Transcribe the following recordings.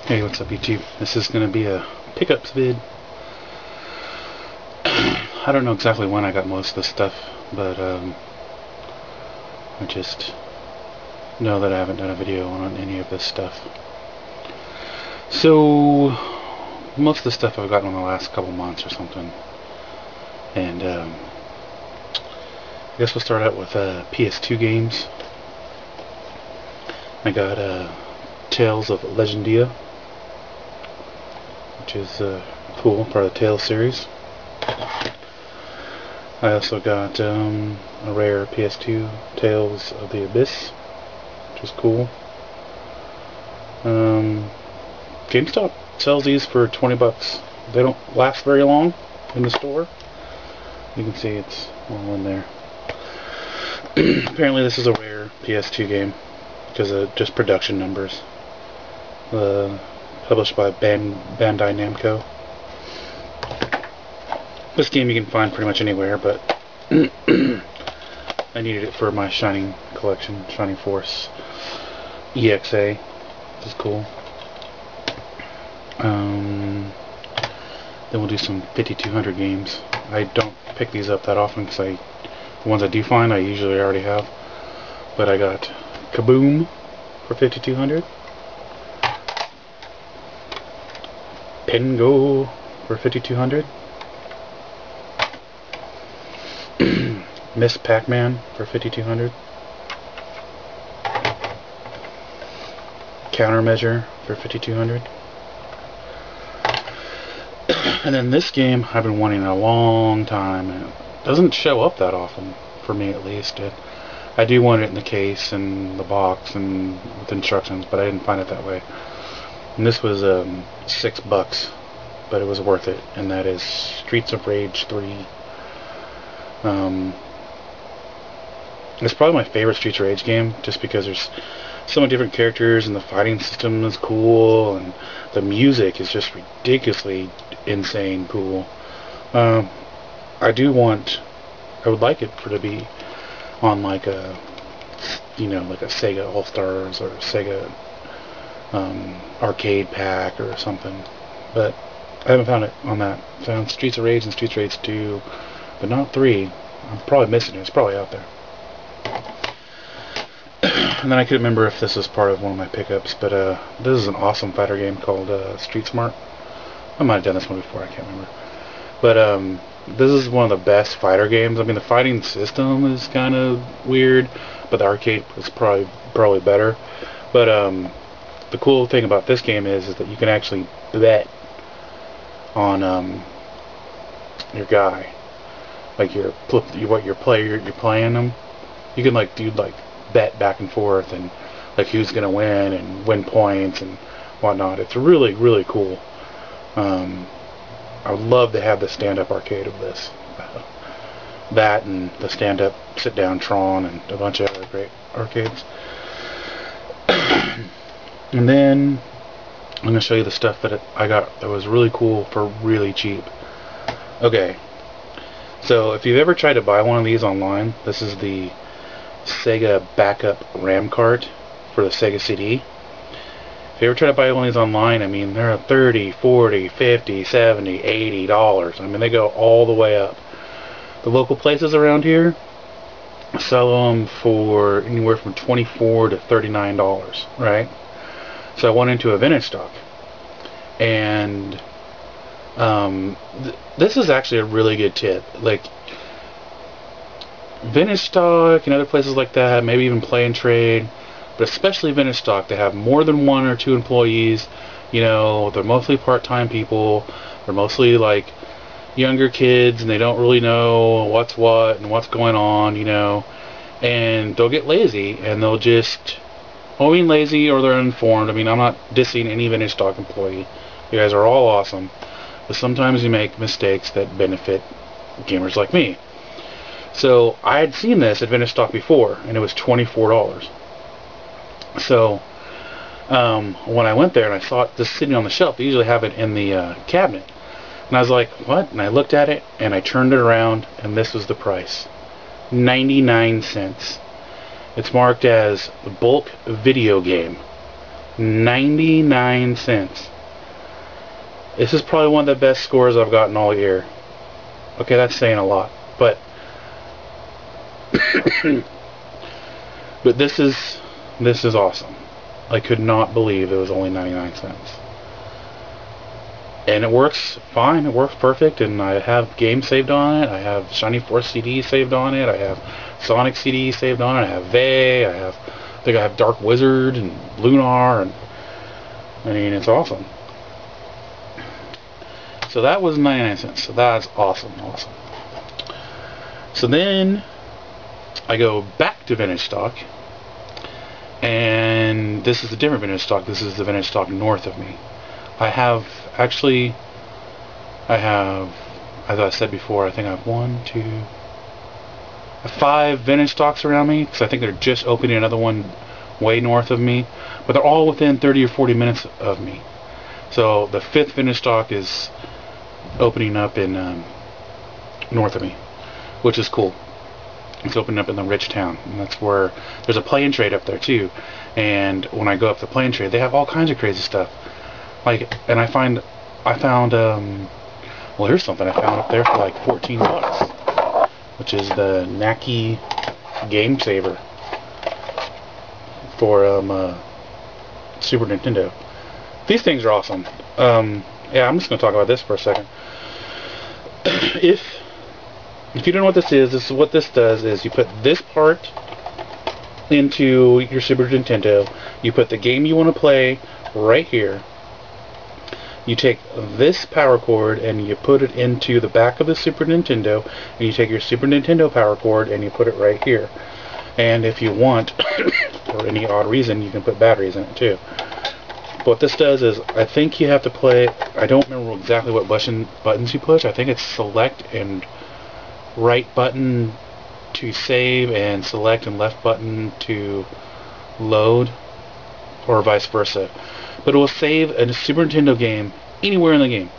Hey, what's up YouTube? This is going to be a pickups vid. I don't know exactly when I got most of this stuff, but I just know that I haven't done a video on any of this stuff. So, most of the stuff I've gotten in the last couple months or something. And I guess we'll start out with PS2 games. I got Tales of Legendia, which is cool, part of the Tales series. I also got a rare PS2 Tales of the Abyss, which is cool. GameStop sells these for 20 bucks. They don't last very long in the store. You can see it's all in there. Apparently this is a rare PS2 game because of just production numbers. Published by Bandai Namco. This game you can find pretty much anywhere, but I needed it for my Shining collection, Shining Force EXA, which is cool. Then we'll do some 5200 games. I don't pick these up that often because the ones I do find I usually already have. But I got Kaboom for 5200. Pingo for 5200. Miss Pac-Man for 5200. Countermeasure for 5200. And then this game I've been wanting a long time, and it doesn't show up that often, for me at least. I do want it in the case and the box and with instructions, but I didn't find it that way. And this was $6, but it was worth it, and that is Streets of Rage 3. It's probably my favorite Streets of Rage game, just because there's so many different characters, and the fighting system is cool, and the music is just ridiculously insane cool. I would like it to be on like a, like a Sega All-Stars or a Sega arcade pack or something, but I haven't found it on that. I found Streets of Rage and Streets of Rage 2, but not 3. I'm probably missing it. It's probably out there. And then I couldn't remember if this was part of one of my pickups, but this is an awesome fighter game called Street Smart. I might have done this one before, I can't remember. But this is one of the best fighter games. I mean, the fighting system is kind of weird, but the arcade is probably better. But the cool thing about this game is that you can actually bet on your guy, like what your player you're playing them. You can do bet back and forth and who's gonna win and win points and whatnot. It's really, really cool. I would love to have the stand-up arcade of this. That and the stand-up sit-down Tron and a bunch of other great arcades. And then I'm going to show you the stuff that I got that was really cool for really cheap. Okay, so if you've ever tried to buy one of these online, this is the Sega backup RAM card for the Sega CD. If you ever try to buy one of these online, I mean, they're $30, $40, $50, $70, $80. I mean, they go all the way up. The local places around here sell them for anywhere from $24 to $39, right? So I went into a vintage stock, and this is actually a really good tip. Vintage stock and other places like that, maybe even Play and Trade, but especially vintage stock, they have more than 1 or 2 employees. They're mostly part-time people. They're mostly younger kids, and they don't really know what's what and what's going on, and they'll get lazy, and they'll just, lazy or they're uninformed. I mean, I'm not dissing any vintage stock employee. You guys are all awesome, but sometimes you make mistakes that benefit gamers like me. So I had seen this at vintage stock before, and it was $24. So when I went there and I saw it just sitting on the shelf, they usually have it in the cabinet, and I was like, what? And I looked at it and I turned it around, and this was the price, 99 cents. It's marked as bulk video game. 99 cents. This is probably one of the best scores I've gotten all year. Okay, that's saying a lot, but but this is awesome. I could not believe it was only 99 cents. And it works fine, it works perfect, and I have games saved on it, I have Shiny Force CD saved on it, I have Sonic CD saved on it, I have Vey, I think I have Dark Wizard and Lunar, and I mean, it's awesome. So that was 99 cents, so that's awesome. So then I go back to vintage stock, and this is a different vintage stock. This is the vintage stock north of me. I have, as I said before, I think I have 5 vintage stocks around me, because I think they're just opening another one way north of me, but they're all within 30 or 40 minutes of me. So the 5th vintage stock is opening up in north of me, which is cool. It's opening up in the rich town, and that's where there's a play and trade up there too. And when I go up the play and trade, they have all kinds of crazy stuff. Like, and I found well, here's something I found up there for like 14 bucks, which is the Naki Game Saver for Super Nintendo. These things are awesome. Yeah, I'm just going to talk about this for a second. If you don't know what this is what this does is you put this part into your Super Nintendo, you put the game you want to play right here, you take this power cord and you put it into the back of the Super Nintendo, and you take your Super Nintendo power cord and you put it right here. And if you want, for any odd reason, you can put batteries in it too. But what this does is, I think you have to play, I don't remember exactly what buttons you push. I think it's select and right button to save, and select and left button to load, or vice versa. But it will save a Super Nintendo game anywhere in the game.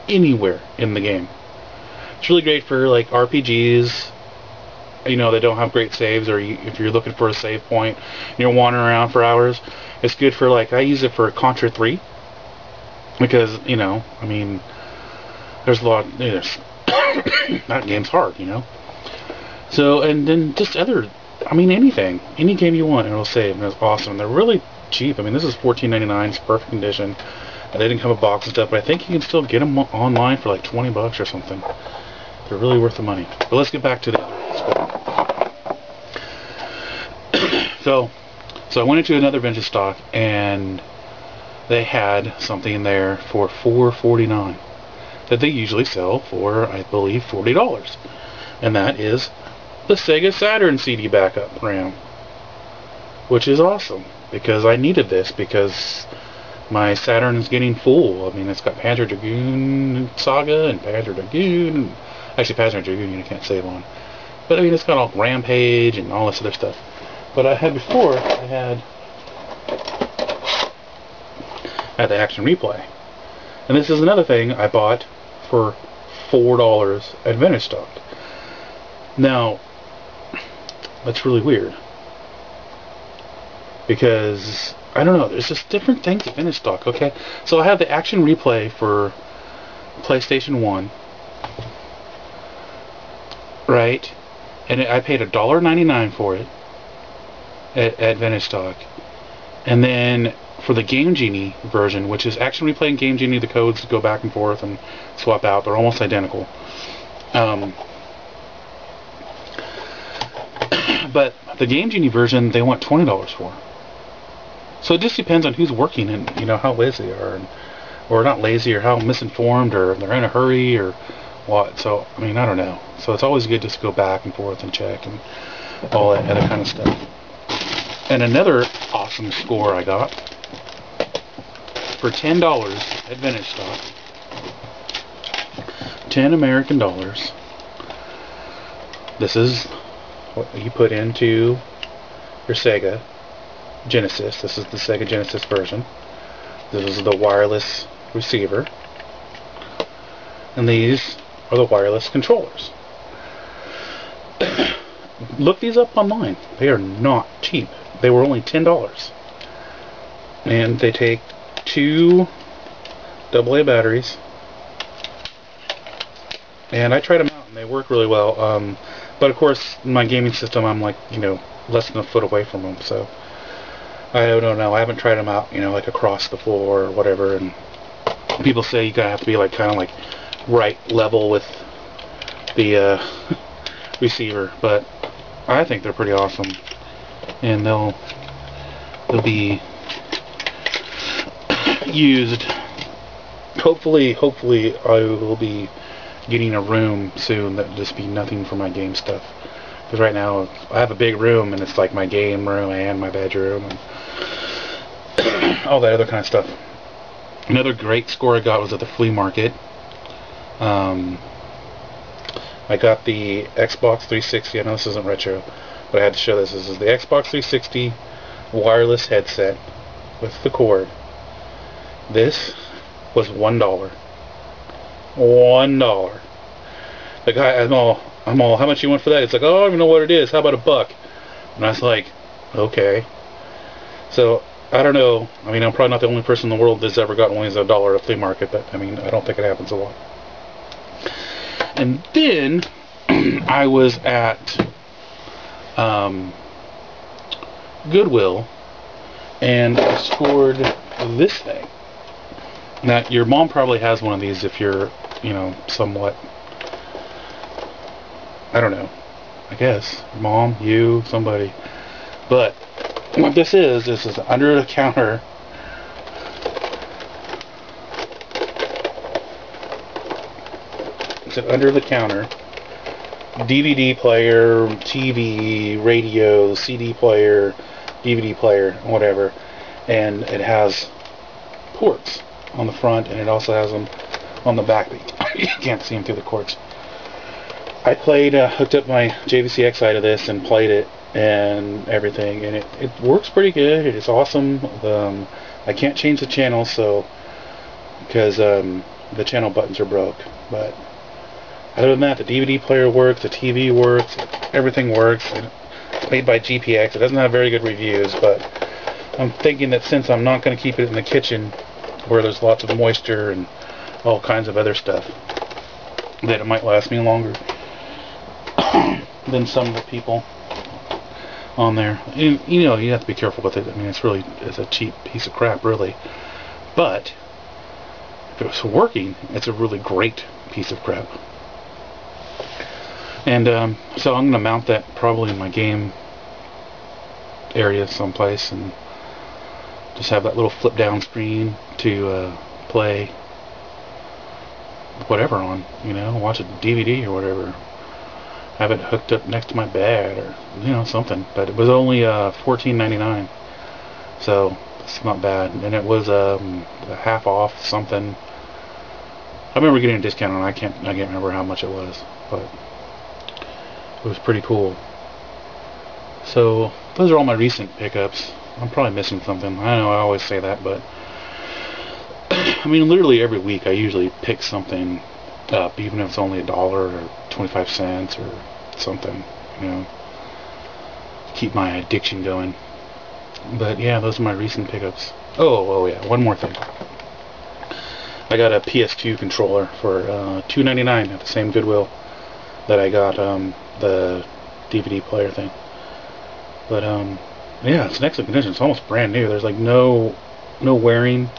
Anywhere in the game. It's really great for like RPGs, you know, that don't have great saves, or if you're looking for a save point and you're wandering around for hours. It's good for, like, I use it for Contra 3 because, you know, I mean, there's a lot, that game's hard, you know. So, and then just anything, any game you want, and it'll save, and it's awesome. They're really cheap. I mean, this is $14.99. It's perfect condition. They didn't come with box and stuff, but I think you can still get them online for like 20 bucks or something. They're really worth the money. But let's get back to the other score. So I went into another vintage stock, and they had something in there for $4.49 that they usually sell for, I believe, $40. And that is the Sega Saturn CD backup RAM, which is awesome because I needed this because my Saturn is getting full. I mean, it's got Panzer Dragoon Saga and Panzer Dragoon. Actually, Panzer Dragoon you can't save on. But I mean, it's got all Rampage and all this other stuff. But I had before, I had the Action Replay. And this is another thing I bought for $4 at vintage stock. Now, that's really weird. Because, I don't know, there's just different things at vintage stock, okay? So I have the Action Replay for PlayStation 1. Right? And I paid $1.99 for it at vintage stock. And then for the Game Genie version, which is Action Replay and Game Genie, the codes go back and forth and swap out. They're almost identical. But the Game Genie version, they want $20 for. So it just depends on who's working and, you know, how lazy they are, or not lazy, or how misinformed, or they're in a hurry, or what. So, I mean, I don't know. So it's always good just to go back and forth and check and all that other kind of stuff. And another awesome score I got for $10 at vintage stock. 10 American dollars. This is what you put into your Sega Genesis. This is the Sega Genesis version. This is the wireless receiver. And these are the wireless controllers. Look these up online. They are not cheap. They were only $10. And they take 2 AA batteries. And I tried them out, and they work really well. But of course, in my gaming system, I'm like, less than a foot away from them. So I don't know. I haven't tried them out, like across the floor or whatever. And people say you gotta have to be like kind of like right level with the receiver. But I think they're pretty awesome, and they'll be used. Hopefully, I will be getting a room soon that will just be nothing for my game stuff. Because right now I have a big room, and it's like my game room and my bedroom and all that other kind of stuff. Another great score I got was at the flea market. I got the Xbox 360. I know this isn't retro, but I had to show this. This is the Xbox 360 wireless headset with the cord. This was $1. $1. The guy, I'm all, how much you want for that? It's like, oh, I don't even know what it is. How about $1? And I was like, okay. So, I don't know. I mean, I'm probably not the only person in the world that's ever gotten one of these $1 at a flea market, but I mean, I don't think it happens a lot. And then I was at Goodwill, and I scored this thing. Now, your mom probably has one of these if you're, somewhat, I don't know, I guess, mom, you, somebody. But what this is under the counter. It's an under the counter DVD player, TV, radio, CD player, DVD player, whatever. And it has ports on the front, and it also has them on the back. You can't see them through the cords. I played, hooked up my JVCX side of this and played it and everything, and it works pretty good. It's awesome. I can't change the channel, because the channel buttons are broke. But other than that, the DVD player works, the TV works, everything works. It's made by GPX. It doesn't have very good reviews, but I'm thinking that since I'm not going to keep it in the kitchen where there's lots of moisture and all kinds of other stuff, that it might last me longer than some of the people on there. And, you have to be careful with it. I mean, it's a cheap piece of crap, really. But if it was working, it's a really great piece of crap. And so I'm going to mount that probably in my game area someplace, and just have that little flip down screen to play whatever on, watch a DVD or whatever. Have it hooked up next to my bed, or something. But it was only $14.99, so it's not bad. And it was a half off something. I remember getting a discount on it. I can't remember how much it was, but it was pretty cool. So those are all my recent pickups. I'm probably missing something. I know I always say that, but I mean, literally every week I usually pick something up, even if it's only $1 or 25 cents or something, keep my addiction going. But yeah, those are my recent pickups. Oh yeah, one more thing. I got a PS2 controller for $2.99 at the same Goodwill that I got the DVD player thing. But yeah, it's in excellent condition. It's almost brand new. There's like no wearing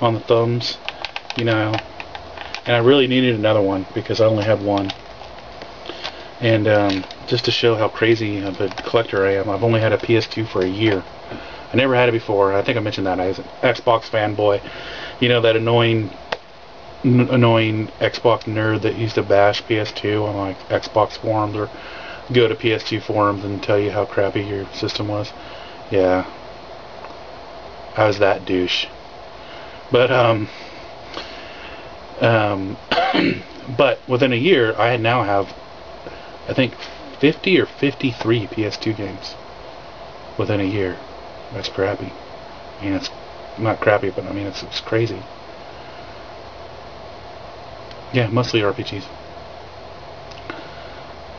on the thumbs, and I really needed another one because I only had one. And just to show how crazy of a collector I am, I've only had a PS2 for a year. I never had it before. I think I mentioned that. I was an Xbox fanboy. That annoying Xbox nerd that used to bash PS2 on like Xbox forums or go to PS2 forums and tell you how crappy your system was. Yeah, I was that douche. But but within a year, I now have, I think, 50 or 53 PS2 games within a year. That's crappy. I mean, it's not crappy, but I mean, it's crazy. Yeah, mostly RPGs.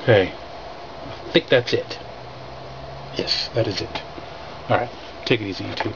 Okay, I think that's it. Yes, that is it. Alright, take it easy, YouTube.